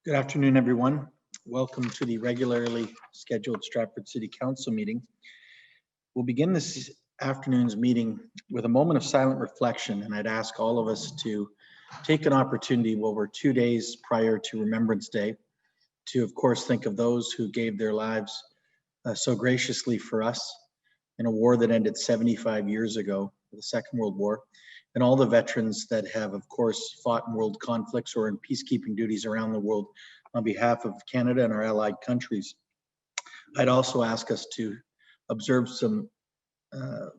Good afternoon, everyone. Welcome to the regularly scheduled Stratford City Council meeting. We'll begin this afternoon's meeting with a moment of silent reflection, and I'd ask all of us to take an opportunity while we're 2 days prior to Remembrance Day to, of course, think of those who gave their lives so graciously for us in a war that ended 75 years ago, the Second World War, and all the veterans that have, of course, fought in world conflicts or in peacekeeping duties around the world on behalf of Canada and our allied countries. I'd also ask us to observe some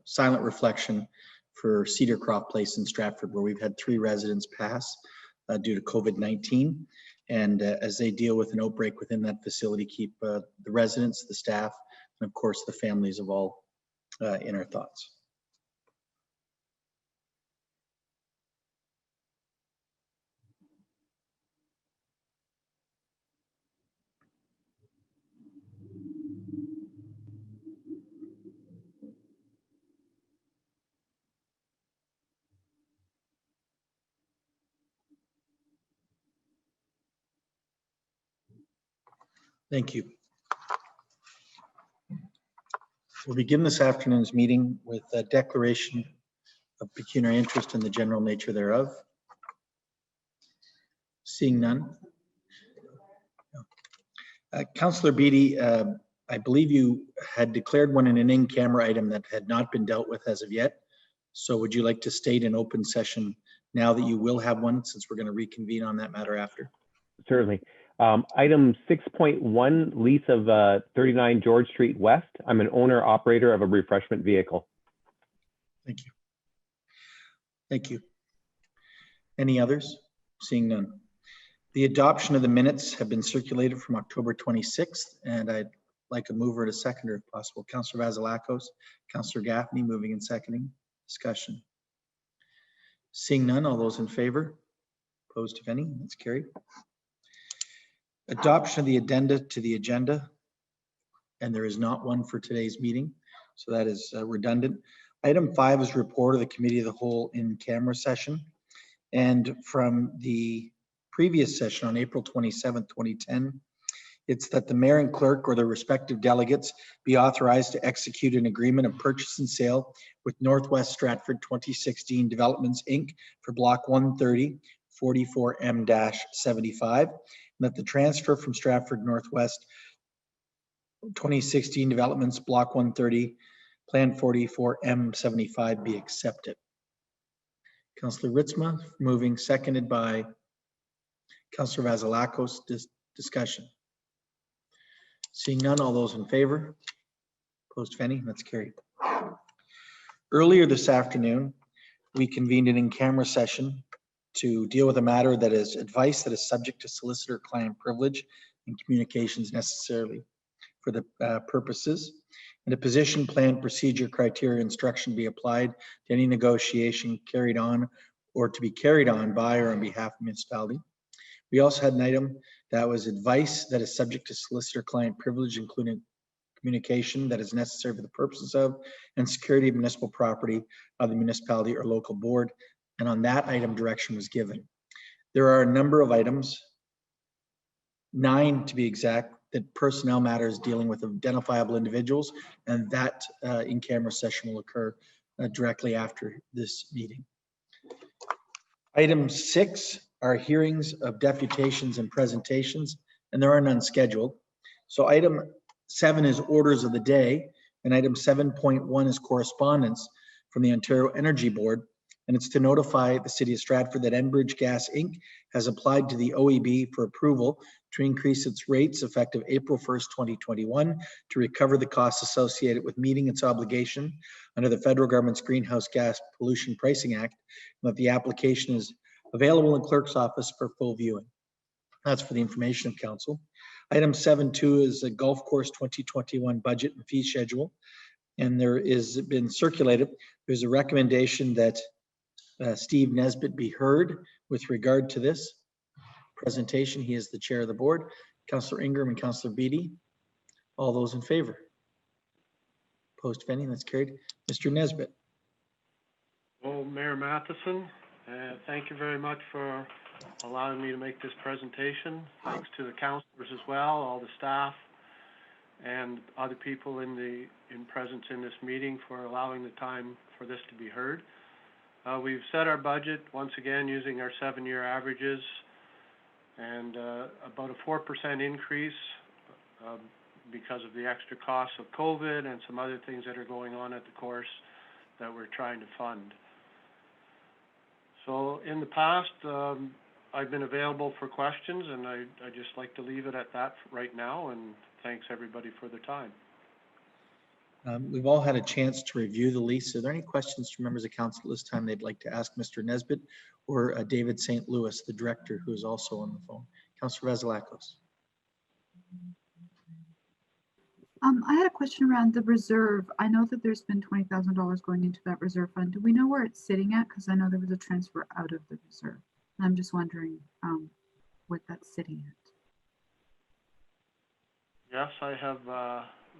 silent reflection for Cedar Croft Place in Stratford, where we've had 3 residents pass due to COVID-19. And as they deal with an outbreak within that facility, keep the residents, the staff, and of course the families of all in our thoughts. Thank you. We'll begin this afternoon's meeting with a declaration of pecuniary interest in the general nature thereof. Seeing none. Councillor Beattie, I believe you had declared one in an in-camera item that had not been dealt with as of yet. So would you like to state in open session now that you will have one, since we're going to reconvene on that matter after? Certainly. Item 6.1, lease of 39 George Street West. I'm an owner operator of a refreshment vehicle. Thank you. Thank you. Any others? Seeing none. The adoption of the minutes have been circulated from October 26th, and I'd like a mover and a seconder if possible. Councillor Vasilakos, Councillor Gaffney, moving and seconding. Discussion. Seeing none, all those in favor? Opposed, if any? That's carried. Adoption of the addenda to the agenda, and there is not one for today's meeting, so that is redundant. Item 5 is report of the Committee of the Whole in camera session, and from the previous session on April 27th, 2010, it's that the mayor and clerk or their respective delegates be authorized to execute an agreement of purchase and sale with Northwest Stratford 2016 Developments Inc. for Block 130, 44M-75, and that the transfer from Stratford Northwest 2016 Developments Block 130, Plan 44M-75 be accepted. Councillor Ritzma moving, seconded by Councillor Vasilakos. Discussion. Seeing none, all those in favor? Opposed, if any? That's carried. Earlier this afternoon, we convened an in-camera session to deal with a matter that is advice that is subject to solicitor-client privilege and communications necessarily for the purposes, and a position, plan, procedure, criteria, instruction be applied to any negotiation carried on or to be carried on by or on behalf of the municipality. We also had an item that was advice that is subject to solicitor-client privilege, including communication that is necessary for the purposes of and security of municipal property of the municipality or local board. And on that item, direction was given. There are a number of items, 9 to be exact, that personnel matters dealing with identifiable individuals, and that in-camera session will occur directly after this meeting. Item 6 are hearings of deputations and presentations, and there are none scheduled. So item 7 is orders of the day, and item 7.1 is correspondence from the Ontario Energy Board, and it's to notify the City of Stratford that Enbridge Gas Inc. has applied to the OEB for approval to increase its rates effective April 1st, 2021 to recover the costs associated with meeting its obligation under the federal government's Greenhouse Gas Pollution Pricing Act, and that the application is available in clerk's office for full viewing. That's for the information of council. Item 7.2 is the golf course 2021 budget and fee schedule, and there is been circulated. There's a recommendation that Steve Nesbitt be heard with regard to this presentation. He is the chair of the board. Councillor Ingram and Councillor Beattie, all those in favor? Opposed, if any? That's carried. Mr. Nesbitt. Well, Mayor Matheson, thank you very much for allowing me to make this presentation. Thanks to the councilors as well, all the staff, and other people in presence in this meeting for allowing the time for this to be heard. We've set our budget once again using our 7-year averages, and about a 4% increase because of the extra costs of COVID and some other things that are going on at the course that we're trying to fund. So in the past, I've been available for questions, and I just like to leave it at that right now, and thanks everybody for the time. We've all had a chance to review the lease. Are there any questions from members of council this time they'd like to ask Mr. Nesbitt or David St. Louis, the director, who is also on the phone? Councillor Vasilakos. I had a question around the reserve. I know that there's been $20,000 going into that reserve fund. Do we know where it's sitting at? Because I know there was a transfer out of the reserve. I'm just wondering what that's sitting at. Yes, I have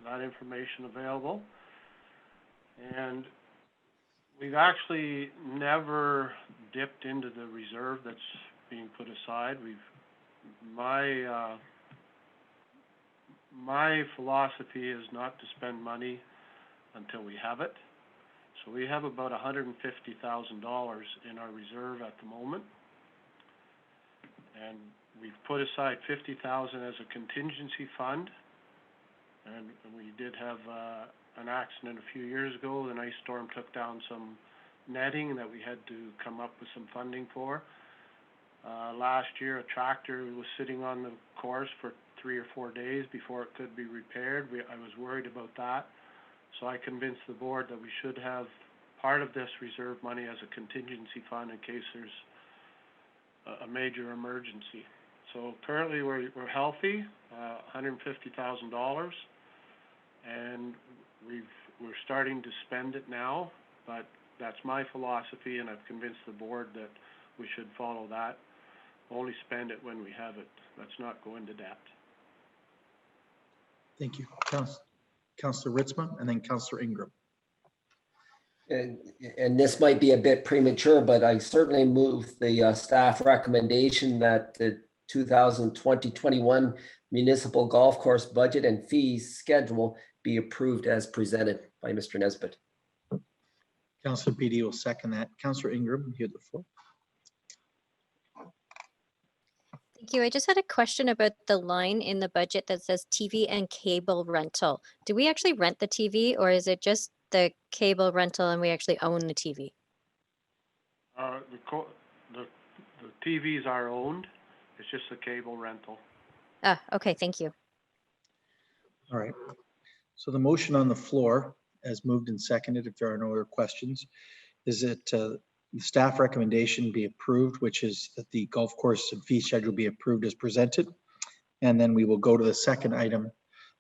that information available. And we've actually never dipped into the reserve that's being put aside. My philosophy is not to spend money until we have it. So we have about $150,000 in our reserve at the moment. And we've put aside $50,000 as a contingency fund. And we did have an accident a few years ago. The ice storm took down some netting that we had to come up with some funding for. Last year, a tractor was sitting on the course for 3 or 4 days before it could be repaired. I was worried about that. So I convinced the board that we should have part of this reserve money as a contingency fund in case there's a major emergency. So currently we're healthy, $150,000, and we're starting to spend it now, but that's my philosophy, and I've convinced the board that we should follow that. Only spend it when we have it. Let's not go into debt. Thank you. Councillor Ritzman and then Councillor Ingram. And this might be a bit premature, but I certainly move the staff recommendation that the 2020-21 municipal golf course budget and fees schedule be approved as presented by Mr. Nesbitt. Councillor Beattie will second that. Councillor Ingram, you have the floor. Thank you. I just had a question about the line in the budget that says TV and cable rental. Do we actually rent the TV, or is it just the cable rental and we actually own the TV? The TVs are owned. It's just the cable rental. Ah, okay. Thank you. All right. So the motion on the floor, as moved and seconded, if there are no other questions, is that the staff recommendation be approved, which is that the golf course and fee schedule be approved as presented. And then we will go to the second item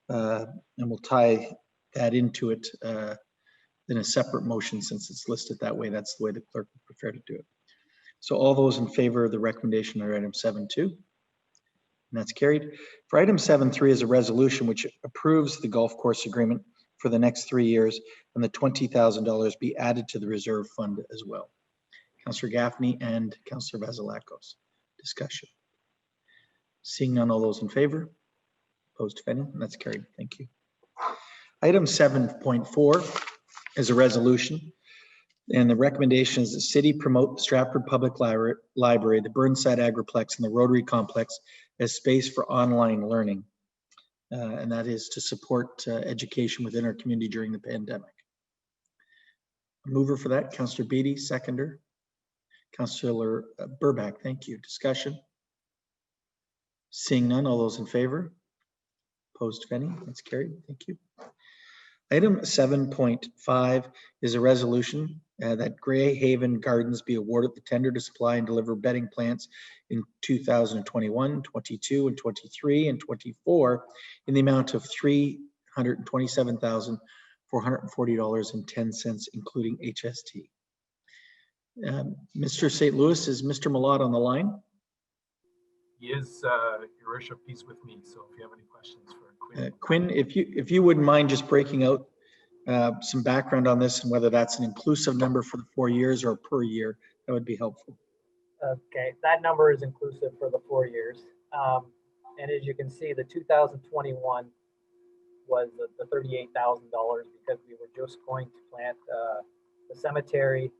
and we'll tie that into it in a separate motion since it's listed that way. That's the way the clerk would prefer to do it. So all those in favor of the recommendation are item 7.2. And that's carried. For item 7.3 is a resolution which approves the golf course agreement for the next 3 years and the $20,000 be added to the reserve fund as well. Councillor Gaffney and Councillor Vasilakos. Discussion. Seeing none, all those in favor? Opposed, if any? And that's carried. Thank you. Item 7.4 is a resolution, and the recommendation is the city promote the Stratford Public Library, the Burnside Agriplex, and the Rotary Complex as space for online learning. And that is to support education within our community during the pandemic. A mover for that, Councillor Beattie, seconder. Councillor Burback, thank you. Discussion. Seeing none, all those in favor? Opposed, if any? That's carried. Thank you. Item 7.5 is a resolution that Grey Haven Gardens be awarded the tender to supply and deliver bedding plants in 2021, 22, and 23, and 24 in the amount of $327,440.10, including HST. Mr. St. Louis, is Mr. Malott on the line? He is, Your Worship, he's with me. So if you have any questions for Quinn. Quinn, if you wouldn't mind just breaking out some background on this and whether that's an inclusive number for the 4 years or per year, that would be helpful. Okay, that number is inclusive for the 4 years. And as you can see, the 2021 was the $38,000 because we were just going to plant the cemetery,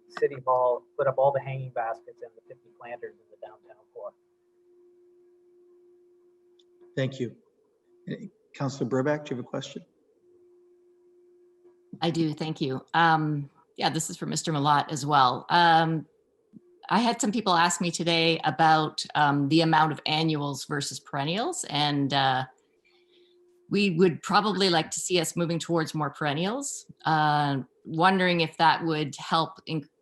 the city hall, put up all the hanging baskets and the 50 planters in the downtown core. Thank you. Councillor Burback, do you have a question? I do, thank you. Yeah, this is for Mr. Malott as well. I had some people ask me today about the amount of annuals versus perennials, and we would probably like to see us moving towards more perennials. Wondering if that would help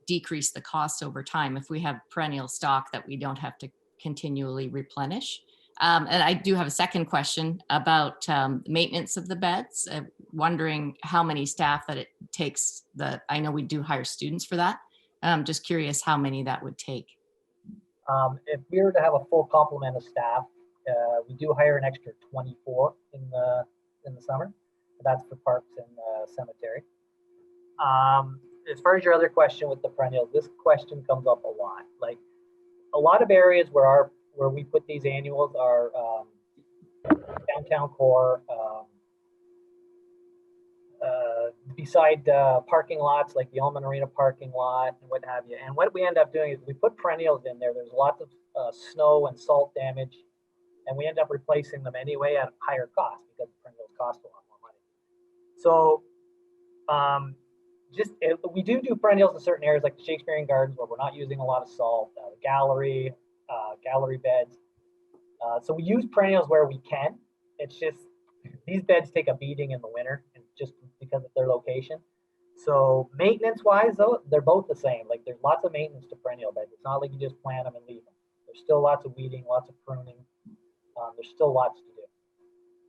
decrease the cost over time if we have perennial stock that we don't have to continually replenish. And I do have a second question about maintenance of the beds. Wondering how many staff that it takes. I know we do hire students for that. Just curious how many that would take. If we were to have a full complement of staff, we do hire an extra 24 in the summer. That's for parks and cemetery. As far as your other question with the perennials, this question comes up a lot. Like a lot of areas where we put these annuals are downtown core, beside parking lots like the Alma Arena parking lot and what have you. And what we end up doing is we put perennials in there. There's lots of snow and salt damage, and we end up replacing them anyway at a higher cost because perennials cost a lot more money. So we do perennials in certain areas like the Shakespearean Gardens where we're not using a lot of salt, the gallery beds. So we use perennials where we can. It's just these beds take a beating in the winter and just because of their location. So maintenance wise though, they're both the same. Like there's lots of maintenance to perennial beds. It's not like you just plant them and leave them. There's still lots of weeding, lots of pruning. There's still lots to do.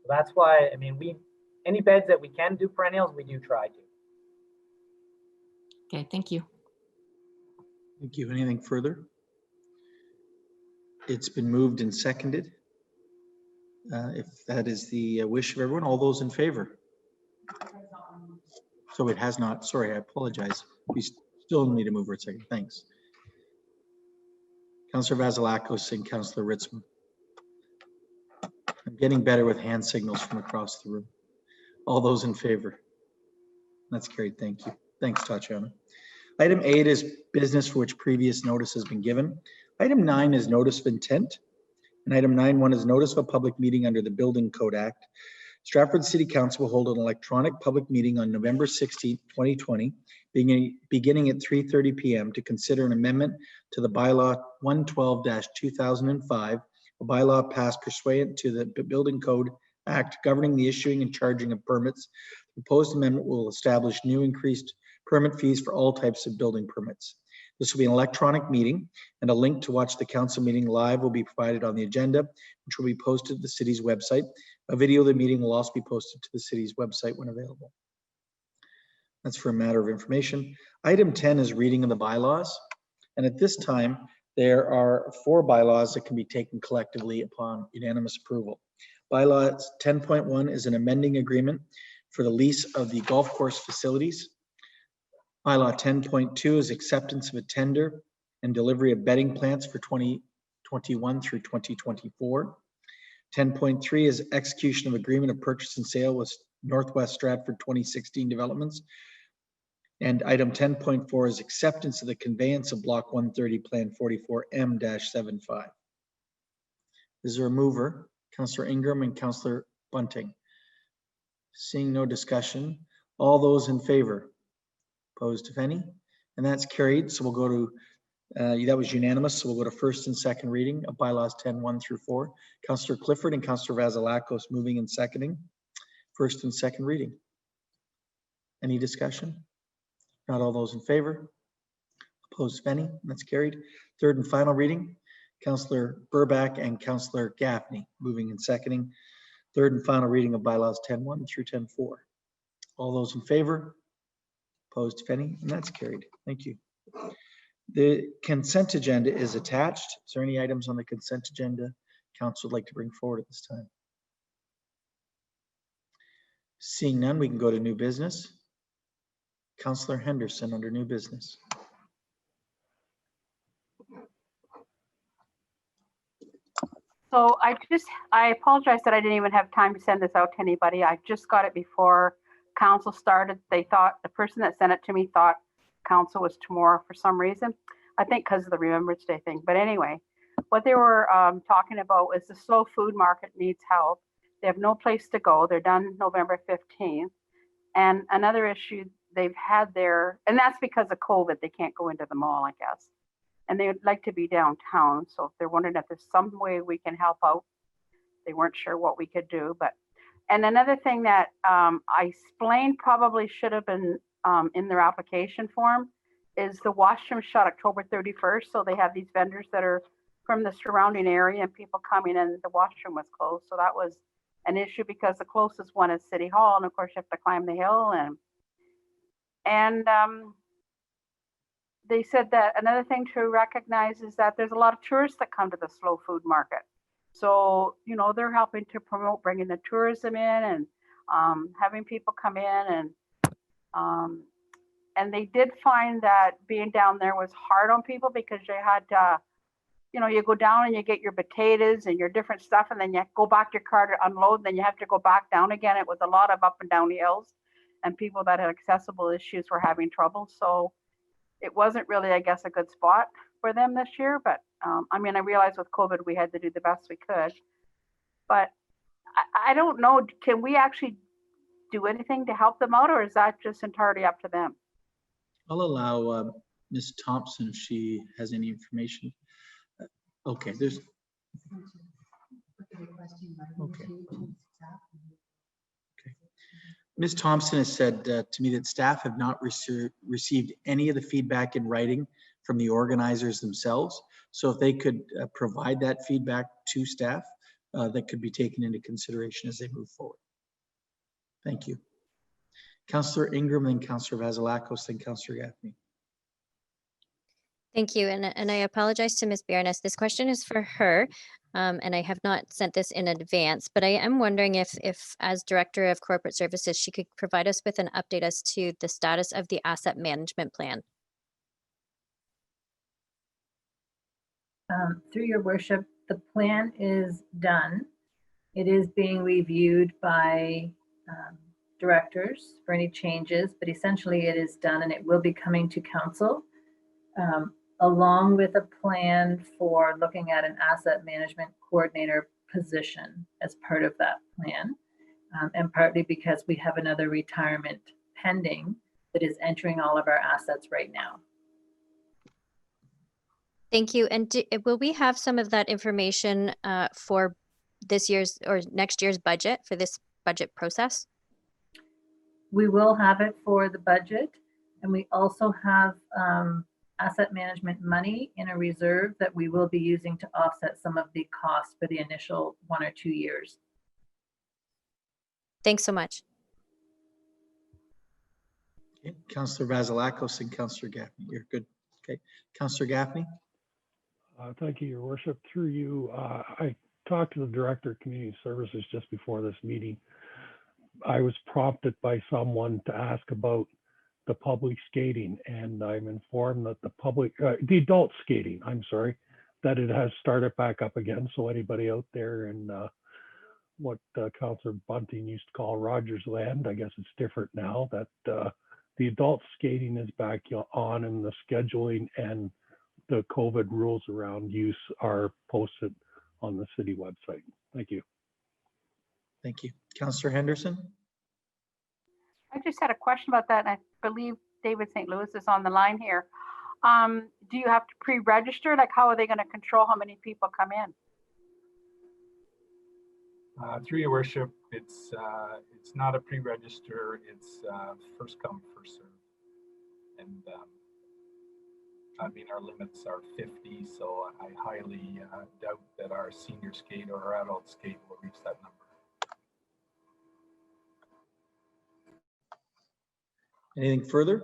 So that's why, I mean, any beds that we can do perennials, we do try to. Okay, thank you. Thank you. Anything further? It's been moved and seconded. If that is the wish of everyone, all those in favor? So it has not, sorry, I apologize. We still need to move for a second. Thanks. Councillor Vasilakos and Councillor Ritzman. I'm getting better with hand signals from across the room. All those in favor? That's carried. Thank you. Thanks, Tatiana. Item 8 is business for which previous notice has been given. Item 9 is notice of intent. And item 9.1 is notice of a public meeting under the Building Code Act. Stratford City Council will hold an electronic public meeting on November 16, 2020, beginning at 3:30 p.m. to consider an amendment to the bylaw 112-2005, a bylaw passed pursuant to the Building Code Act governing the issuing and charging of permits. The proposed amendment will establish new increased permit fees for all types of building permits. This will be an electronic meeting, and a link to watch the council meeting live will be provided on the agenda, which will be posted to the city's website. A video of the meeting will also be posted to the city's website when available. That's for a matter of information. Item 10 is reading of the bylaws. And at this time, there are 4 bylaws that can be taken collectively upon unanimous approval. Bylaw 10.1 is an amending agreement for the lease of the golf course facilities. Bylaw 10.2 is acceptance of a tender and delivery of bedding plants for 2021 through 2024. 10.3 is execution of agreement of purchase and sale with Northwest Stratford 2016 developments. And item 10.4 is acceptance of the conveyance of block 130 plan 44M-75. Is there a mover? Councillor Ingram and Councillor Bunting. Seeing no discussion, all those in favor? Opposed, if any? And that's carried. So we'll go to, that was unanimous. So we'll go to first and second reading of bylaws 10.1 through 4. Councillor Clifford and Councillor Vasilakos moving and seconding. First and second reading. Any discussion? Not all those in favor? Opposed, if any? And that's carried. Third and final reading. Councillor Burback and Councillor Gaffney moving and seconding. Third and final reading of bylaws 10.1 through 10.4. All those in favor? Opposed, if any? And that's carried. Thank you. The consent agenda is attached. Is there any items on the consent agenda council would like to bring forward at this time? Seeing none, we can go to new business. Councillor Henderson under new business. So I apologize that I didn't even have time to send this out to anybody. I just got it before council started. They thought, the person that sent it to me thought council was tomorrow for some reason. I think because of the Remembrance Day thing. But anyway, what they were talking about was the slow food market needs help. They have no place to go. They're done November 15th. And another issue they've had there, and that's because of COVID, they can't go into the mall, I guess. And they would like to be downtown. So they're wondering if there's some way we can help out. They weren't sure what we could do, but, and another thing that I explained probably should have been in their application form is the washroom shut October 31st. So they have these vendors that are from the surrounding area and people coming in, the washroom was closed. So that was an issue because the closest one is City Hall. And of course you have to climb the hill and they said that another thing to recognize is that there's a lot of tourists that come to the slow food market. So, you know, they're helping to promote bringing the tourism in and having people come in and they did find that being down there was hard on people because they had to, you know, you go down and you get your potatoes and your different stuff and then you go back to your car to unload, and then you have to go back down again. It was a lot of up and down hills and people that had accessible issues were having trouble. So it wasn't really, I guess, a good spot for them this year. But I mean, I realized with COVID, we had to do the best we could. But I don't know, can we actually do anything to help them out, or is that just entirely up to them? I'll allow Ms. Thompson if she has any information. Okay, there's. Okay. Ms. Thompson has said to me that staff have not received any of the feedback in writing from the organizers themselves. So if they could provide that feedback to staff, that could be taken into consideration as they move forward. Thank you. Councillor Ingram, then Councillor Vasilakos, then Councillor Gaffney. Thank you. And I apologize to Ms. Biernes. This question is for her. And I have not sent this in advance, but I am wondering if as Director of Corporate Services, she could provide us with an update as to the status of the asset management plan. Through your worship, the plan is done. It is being reviewed by directors for any changes, but essentially it is done and it will be coming to council along with a plan for looking at an asset management coordinator position as part of that plan. And partly because we have another retirement pending that is entering all of our assets right now. Thank you. And will we have some of that information for this year's or next year's budget, for this budget process? We will have it for the budget, and we also have asset management money in a reserve that we will be using to offset some of the costs for the initial 1 or 2 years. Thanks so much. Okay. Councillor Vasilakos and Councillor Gaffney, you're good. Okay, Councillor Gaffney. Thank you, Your Worship. Through you, I talked to the Director of Community Services just before this meeting. I was prompted by someone to ask about the public skating, and I'm informed that the adult skating, I'm sorry, that it has started back up again. So anybody out there in what Councillor Bunting used to call Rogers Land, I guess it's different now, that the adult skating is back on, and the scheduling and the COVID rules around use are posted on the city website. Thank you. Thank you. Councillor Henderson. I just had a question about that, and I believe David St. Louis is on the line here. Do you have to pre-register? Like, how are they going to control how many people come in? Through your worship, it's not a pre-register. It's first come, first serve, and I mean our limits are 50. So I highly doubt that our senior skate or our adult skate will reach that number. Anything further?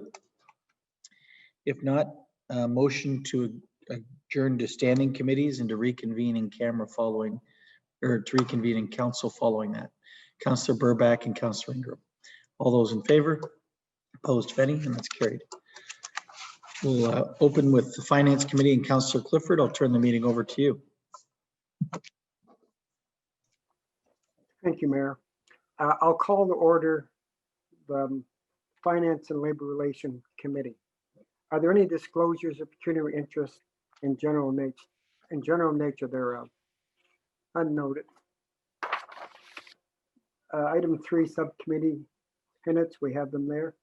If not, motion to adjourn to standing committees and to reconvene in camera following, or to reconvene in council following that. Councillor Burback and Councillor Ingram. All those in favor? Opposed, if any, and that's carried. We'll open with the Finance Committee and Councillor Clifford. I'll turn the meeting over to you. Thank you, Mayor. I'll call to order the Finance and Labor Relation Committee. Are there any disclosures of pecuniary interest in general nature thereof? Unnoted. Item 3, subcommittee minutes, we have them there.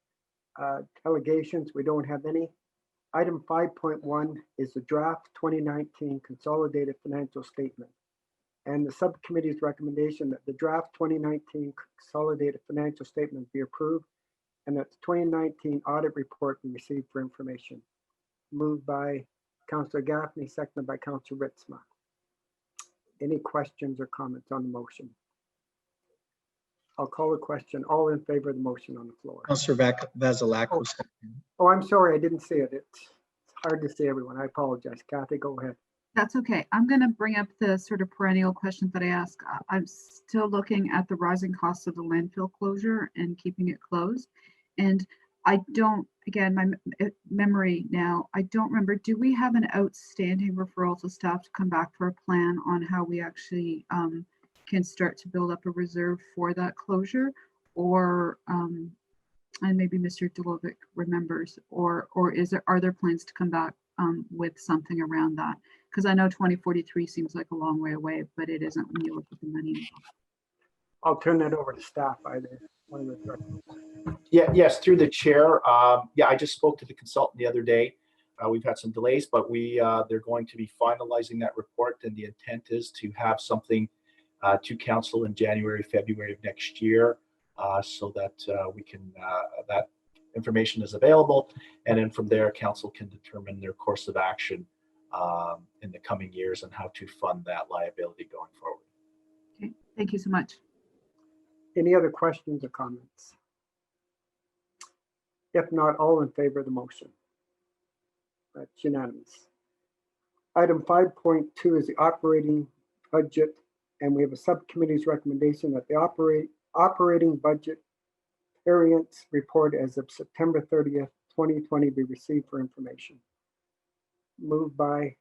Delegations, we don't have any. Item 5.1 is the draft 2019 consolidated financial statement. And the subcommittee's recommendation that the draft 2019 consolidated financial statement be approved and that the 2019 audit report be received for information. Moved by Councillor Gaffney, seconded by Councillor Ritzma. Any questions or comments on the motion? I'll call the question. All in favor of the motion on the floor? Councillor Vasilakos. Oh, I'm sorry, I didn't see it. It's hard to see everyone. I apologize. Kathy, go ahead. That's okay. I'm going to bring up the sort of perennial questions that I ask. I'm still looking at the rising costs of the landfill closure and keeping it closed. And I don't, again, my memory now, I don't remember, do we have an outstanding referral to staff to come back for a plan on how we actually can start to build up a reserve for that closure? Or, and maybe Mr. Delovic remembers, or are there plans to come back with something around that? Because I know 2043 seems like a long way away, but it isn't when you look at the money. I'll turn that over to staff, either one of the directors. Yeah, yes, through the chair. Yeah, I just spoke to the consultant the other day. We've had some delays, but they're going to be finalizing that report, and the intent is to have something to council in January, February of next year, so that we can that information is available, and then from there, council can determine their course of action in the coming years and how to fund that liability going forward. Okay, thank you so much. Any other questions or comments? If not, all in favor of the motion? That's unanimous. Item 5.2 is the operating budget, and we have a subcommittee's recommendation that the operating budget variance report as of September 30th, 2020 be received for information. Moved by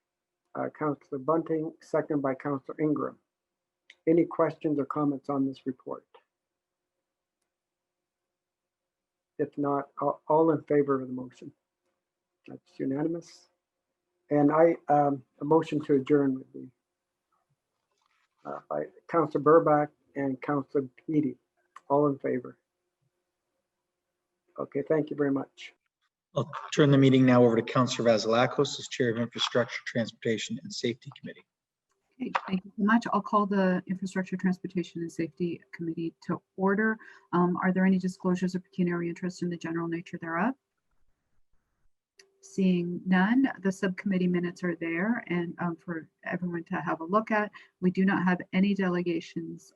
Councillor Bunting, seconded by Councillor Ingram. Any questions or comments on this report? If not, all in favor of the motion? That's unanimous. And a motion to adjourn would be by Councillor Burbach and Councillor Beatty. All in favor? Okay, thank you very much. I'll turn the meeting now over to Councillor Vasilakos as Chair of Infrastructure, Transportation and Safety Committee. Okay, thank you so much. I'll call the Infrastructure, Transportation and Safety Committee to order. Are there any disclosures of pecuniary interest in the general nature thereof? Seeing none, the subcommittee minutes are there and for everyone to have a look at. We do not have any delegations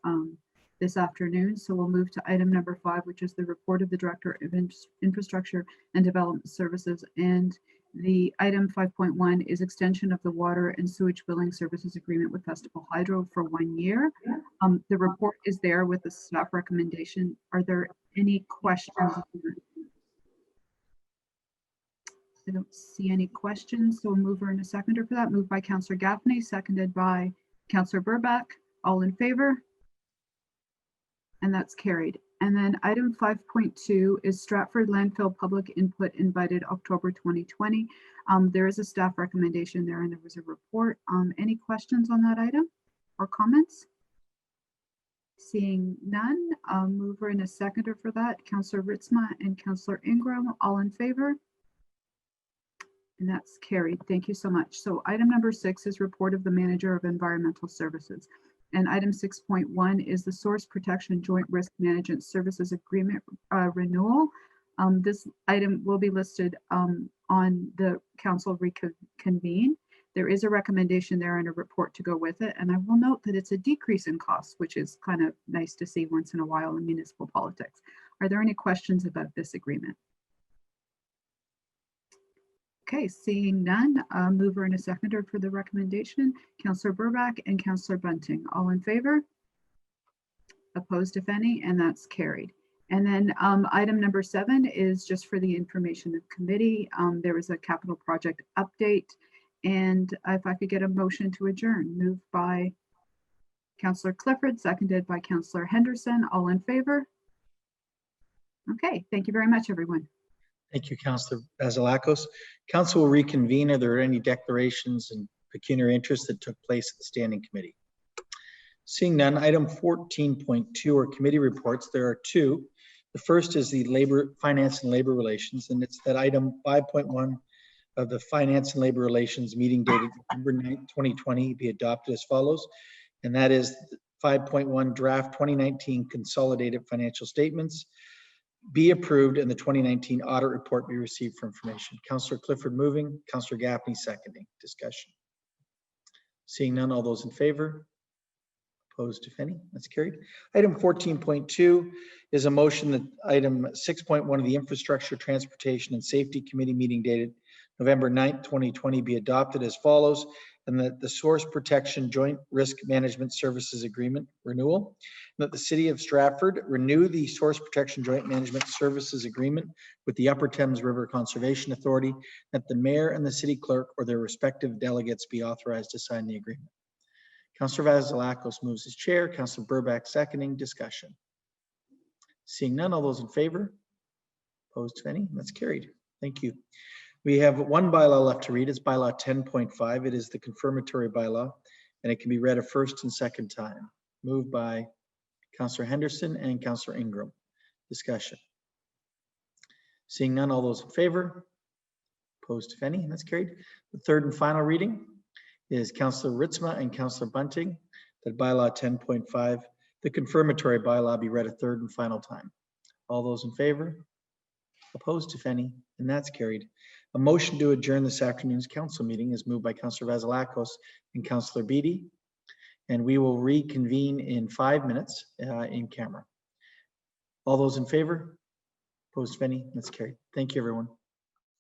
this afternoon, so we'll move to item number 5, which is the report of the Director of Infrastructure and Development Services. And the item 5.1 is extension of the water and sewage billing services agreement with Festival Hydro for 1 year. The report is there with the staff recommendation. Are there any questions? I don't see any questions, so we'll move her in a seconder for that. Moved by Councillor Gaffney, seconded by Councillor Burbach. All in favor? And that's carried. And then item 5.2 is Stratford Landfill Public Input invited October 2020. There is a staff recommendation there and there was a report. Any questions on that item or comments? Seeing none, move her in a seconder for that. Councillor Ritzma and Councillor Ingram, all in favor? And that's carried. Thank you so much. So item number 6 is report of the Manager of Environmental Services. And item 6.1 is the Source Protection Joint Risk Management Services Agreement renewal. This item will be listed on the council reconvene. There is a recommendation there and a report to go with it. And I will note that it's a decrease in costs, which is kind of nice to see once in a while in municipal politics. Are there any questions about this agreement? Okay, seeing none, mover and a seconder for the recommendation, Councillor Burbach and Councillor Bunting. All in favor? Opposed, if any, and that's carried. And then item number 7 is just for the information of committee. There was a capital project update, and if I could get a motion to adjourn, moved by Councillor Clifford, seconded by Councillor Henderson. All in favor? Okay, thank you very much, everyone. Thank you, Councillor Vasilakos. Council will reconvene. Are there any declarations and pecuniary interest that took place at the Standing Committee? Seeing none, item 14.2 are committee reports. There are two. The first is the Finance and Labor Relations, and it's that item 5.1 of the Finance and Labor Relations meeting dated November 9th, 2020 be adopted as follows. And that is 5.1 draft 2019 consolidated financial statements be approved and the 2019 audit report be received for information. Councillor Clifford moving, Councillor Gaffney seconding. Discussion. Seeing none, all those in favor? Opposed, if any? That's carried. Item 14.2 is a motion that item 6.1 of the Infrastructure, Transportation and Safety Committee meeting dated November 9th, 2020 be adopted as follows, and that the Source Protection Joint Risk Management Services Agreement renewal, and that the City of Stratford renew the Source Protection Joint Management Services Agreement with the Upper Thames River Conservation Authority, that the Mayor and the City Clerk or their respective delegates be authorized to sign the agreement. Councillor Vasilakos moves as chair, Councillor Burbach seconding. Discussion. Seeing none, all those in favor? Opposed, if any? That's carried. Thank you. We have one bylaw left to read. It's bylaw 10.5. It is the confirmatory bylaw, and it can be read a first and second time. Moved by Councillor Henderson and Councillor Ingram. Discussion. Seeing none, all those in favor? Opposed, if any? That's carried. The third and final reading is Councillor Ritzma and Councillor Bunting, that bylaw 10.5, the confirmatory bylaw be read a third and final time. All those in favor? Opposed, if any? And that's carried. A motion to adjourn this afternoon's council meeting is moved by Councillor Vasilakos and Councillor Beattie, and we will reconvene in 5 minutes in camera. All those in favor? Opposed, if any? That's carried. Thank you, everyone.